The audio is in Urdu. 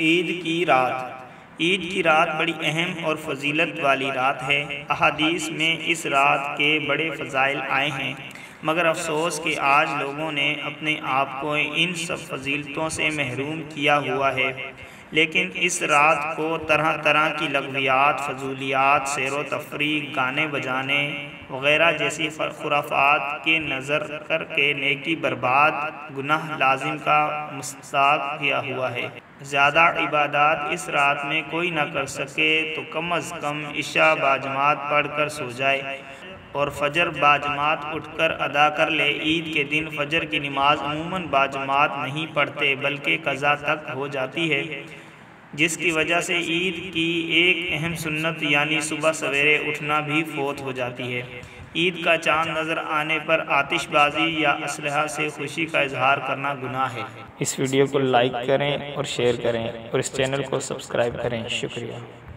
عید کی رات۔ عید کی رات بڑی اہم اور فضیلت والی رات ہے۔ احادیث میں اس رات کے بڑے فضائل آئے ہیں، مگر افسوس کہ آج لوگوں نے اپنے آپ کو ان سب فضیلتوں سے محروم کیا ہوا ہے۔ لیکن اس رات کو طرح طرح کی لغویات، فضولیات، سیر و تفریح، گانے بجانے وغیرہ جیسی خرافات کے نظر کر کے نیکی برباد، گناہ لازم کا مستحق کیا ہوا ہے۔ زیادہ عبادات اس رات میں کوئی نہ کر سکے تو کم از کم عشاء باجماعت پڑھ کر سو جائے اور فجر باجماعت اٹھ کر ادا کر لے۔ عید کے دن فجر کی نماز عموماً باجماعت نہیں پڑھتے بلکہ قضا تک ہو جاتی ہے، جس کی وجہ سے عید کی ایک اہم سنت یعنی صبح سویرے اٹھنا بھی فوت ہو جاتی ہے۔ عید کا چاند نظر آنے پر آتش بازی یا اسلحہ سے خوشی کا اظہار کرنا گناہ ہے۔ اس ویڈیو کو لائک کریں اور شیئر کریں اور اس چینل کو سبسکرائب کریں۔ شکریہ۔